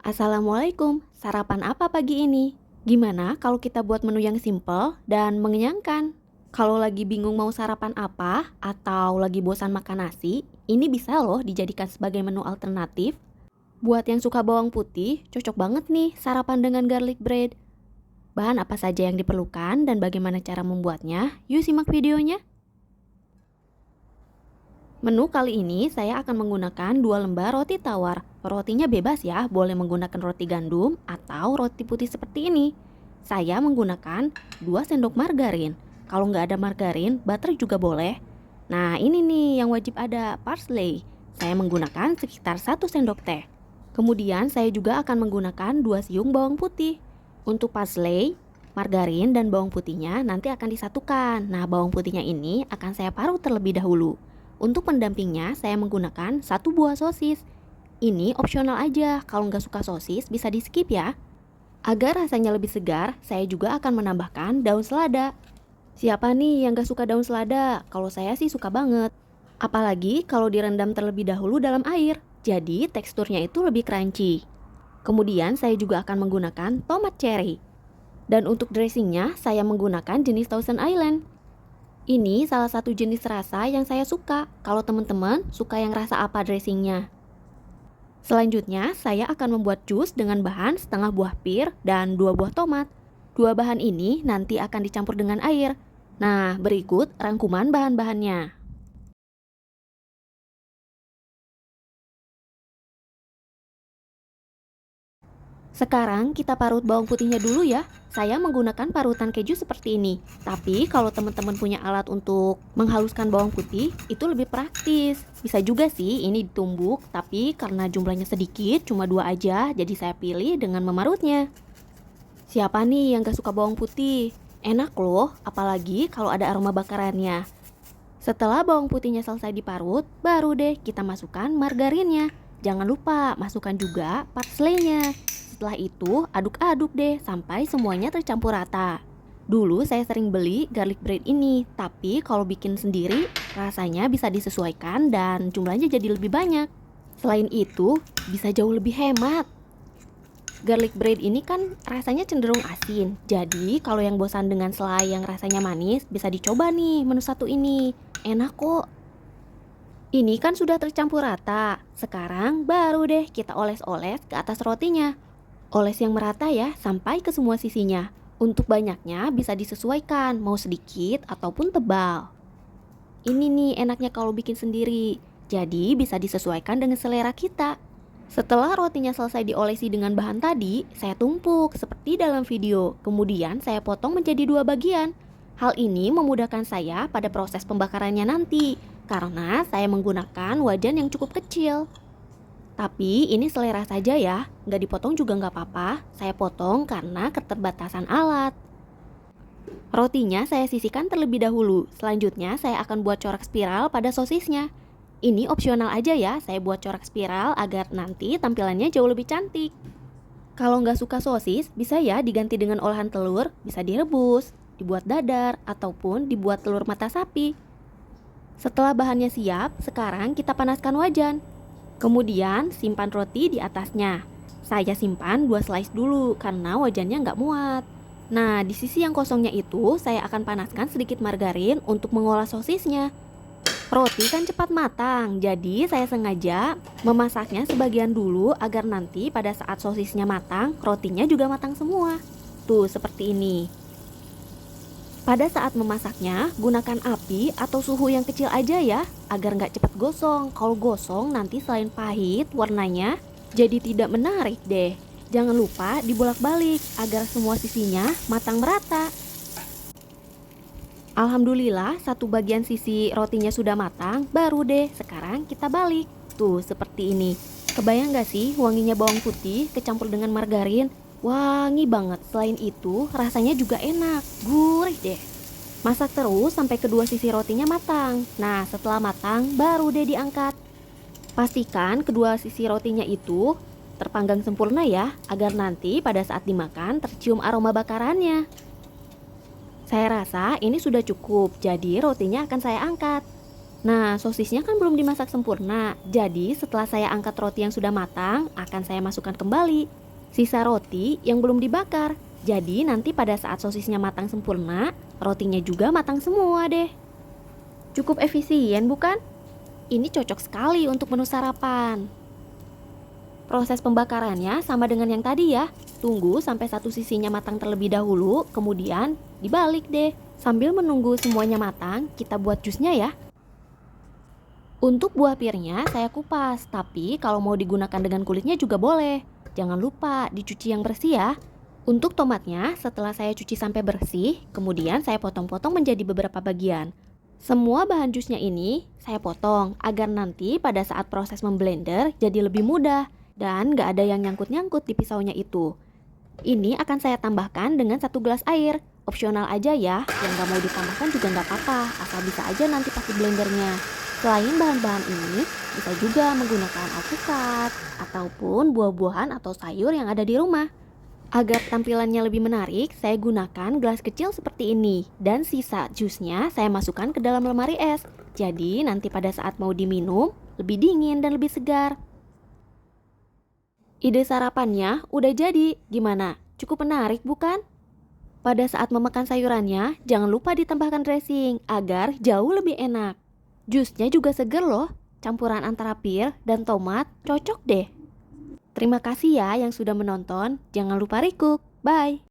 Assalamualaikum, sarapan apa pagi ini? Gimana kalau kita buat menu yang simple dan mengenyangkan? Kalau lagi bingung mau sarapan apa atau lagi bosan makan nasi, ini bisa loh dijadikan sebagai menu alternatif. Buat yang suka bawang putih, cocok banget nih sarapan dengan garlic bread. Bahan apa saja yang diperlukan dan bagaimana cara membuatnya? Yuk simak videonya. Menu kali ini saya akan menggunakan 2 lembar roti tawar. Rotinya bebas ya, boleh menggunakan roti gandum atau roti putih seperti ini. Saya menggunakan 2 sendok margarin. Kalau nggak ada margarin, butter juga boleh. Nah ini nih yang wajib ada, parsley. Saya menggunakan sekitar 1 sendok teh. Kemudian saya juga akan menggunakan 2 siung bawang putih. Untuk parsley, margarin dan bawang putihnya nanti akan disatukan. Nah bawang putihnya ini akan saya parut terlebih dahulu. Untuk pendampingnya, saya menggunakan 1 buah sosis. Ini opsional aja, kalau nggak suka sosis bisa di skip ya. Agar rasanya lebih segar, saya juga akan menambahkan daun selada. Siapa nih yang nggak suka daun selada? Kalau saya sih suka banget. Apalagi kalau direndam terlebih dahulu dalam air, jadi teksturnya itu lebih crunchy. Kemudian saya juga akan menggunakan tomat cherry. Dan untuk dressingnya, saya menggunakan jenis Thousand Island. Ini salah satu jenis rasa yang saya suka. Kalau teman-teman suka yang rasa apa dressingnya? Selanjutnya, saya akan membuat jus dengan bahan setengah buah pir dan 2 buah tomat. 2 bahan ini nanti akan dicampur dengan air. Nah, berikut rangkuman bahan-bahannya. Sekarang kita parut bawang putihnya dulu ya. Saya menggunakan parutan keju seperti ini. Tapi kalau teman-teman punya alat untuk menghaluskan bawang putih, itu lebih praktis. Bisa juga sih ini ditumbuk, tapi karena jumlahnya sedikit, cuma 2 aja, jadi saya pilih dengan memarutnya. Siapa nih yang gak suka bawang putih? Enak loh, apalagi kalau ada aroma bakarannya. Setelah bawang putihnya selesai diparut, baru deh kita masukkan margarinnya. Jangan lupa masukkan juga parsleynya. Setelah itu aduk-aduk deh sampai semuanya tercampur rata. Dulu saya sering beli garlic bread ini, tapi kalau bikin sendiri rasanya bisa disesuaikan dan jumlahnya jadi lebih banyak. Selain itu, bisa jauh lebih hemat. Garlic bread ini kan rasanya cenderung asin. Jadi kalau yang bosan dengan selai yang rasanya manis, bisa dicoba nih menu satu ini. Enak kok. Ini kan sudah tercampur rata. Sekarang baru deh kita oles-oles ke atas rotinya. Oles yang merata ya, sampai ke semua sisinya. Untuk banyaknya bisa disesuaikan, mau sedikit ataupun tebal. Ini nih enaknya kalau bikin sendiri. Jadi bisa disesuaikan dengan selera kita. Setelah rotinya selesai diolesi dengan bahan tadi, saya tumpuk seperti dalam video. Kemudian saya potong menjadi 2 bagian. Hal ini memudahkan saya pada proses pembakarannya nanti, karena saya menggunakan wajan yang cukup kecil. Tapi ini selera saja ya, nggak dipotong juga nggak apa-apa. Saya potong karena keterbatasan alat. Rotinya saya sisihkan terlebih dahulu. Selanjutnya saya akan buat corak spiral pada sosisnya. Ini opsional aja ya, saya buat corak spiral agar nanti tampilannya jauh lebih cantik. Kalau nggak suka sosis, bisa ya diganti dengan olahan telur, bisa direbus, dibuat dadar, ataupun dibuat telur mata sapi. Setelah bahannya siap, sekarang kita panaskan wajan. Kemudian simpan roti di atasnya. Saya simpan 2 slice dulu karena wajannya nggak muat. Nah, di sisi yang kosongnya itu saya akan panaskan sedikit margarin untuk mengolah sosisnya. Roti kan cepat matang, jadi saya sengaja memasaknya sebagian dulu agar nanti pada saat sosisnya matang, rotinya juga matang semua. Tuh, seperti ini. Pada saat memasaknya, gunakan api atau suhu yang kecil aja ya, agar nggak cepat gosong. Kalau gosong nanti selain pahit, warnanya jadi tidak menarik deh. Jangan lupa dibolak-balik agar semua sisinya matang merata. Alhamdulillah, 1 bagian sisi rotinya sudah matang, baru deh sekarang kita balik. Tuh, seperti ini. Kebayang gak sih wanginya bawang putih kecampur dengan margarin? Wangi banget. Selain itu, rasanya juga enak, gurih deh. Masak terus sampai kedua sisi rotinya matang. Nah, setelah matang, baru deh diangkat. Pastikan kedua sisi rotinya itu terpanggang sempurna ya, agar nanti pada saat dimakan tercium aroma bakarannya. Saya rasa ini sudah cukup, jadi rotinya akan saya angkat. Nah, sosisnya kan belum dimasak sempurna. Jadi, setelah saya angkat roti yang sudah matang, akan saya masukkan kembali sisa roti yang belum dibakar. Jadi, nanti pada saat sosisnya matang sempurna, rotinya juga matang semua deh. Cukup efisien, bukan? Ini cocok sekali untuk menu sarapan. Proses pembakarannya sama dengan yang tadi ya. Tunggu sampai satu sisinya matang terlebih dahulu, kemudian dibalik deh. Sambil menunggu semuanya matang, kita buat jusnya ya. Untuk buah pirnya saya kupas, tapi kalau mau digunakan dengan kulitnya juga boleh. Jangan lupa dicuci yang bersih ya. Untuk tomatnya, setelah saya cuci sampai bersih, kemudian saya potong-potong menjadi beberapa bagian. Semua bahan jusnya ini saya potong agar nanti pada saat proses memblender jadi lebih mudah dan gak ada yang nyangkut-nyangkut di pisaunya itu. Ini akan saya tambahkan dengan 1 gelas air. Opsional aja ya, yang gak mau ditambahkan juga gak apa-apa, asal bisa aja nanti pakai blendernya. Selain bahan-bahan ini, bisa juga menggunakan alpukat ataupun buah-buahan atau sayur yang ada di rumah. Agar tampilannya lebih menarik, saya gunakan gelas kecil seperti ini. Dan sisa jusnya saya masukkan ke dalam lemari es. Jadi nanti pada saat mau diminum, lebih dingin dan lebih segar. Ide sarapannya udah jadi, gimana? Cukup menarik bukan? Pada saat memakan sayurannya, jangan lupa ditambahkan dressing agar jauh lebih enak. Jusnya juga seger loh, campuran antara pir dan tomat cocok deh. Terima kasih ya yang sudah menonton, jangan lupa recook, bye!